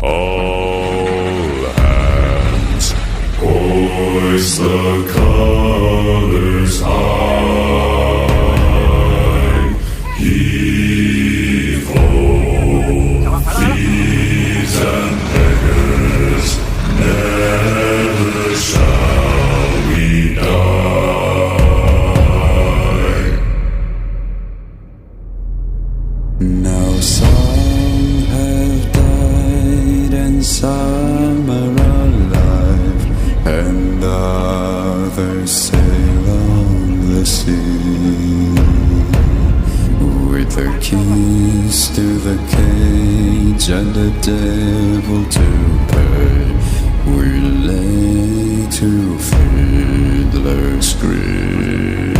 All hands, hoist the colors high. Heave ho, thieves and beggars, never shall we die. Now some have died and some are alive, and others sail on the sea. With their keys to the cage and the devil to pay, we lay to fiddler's grave.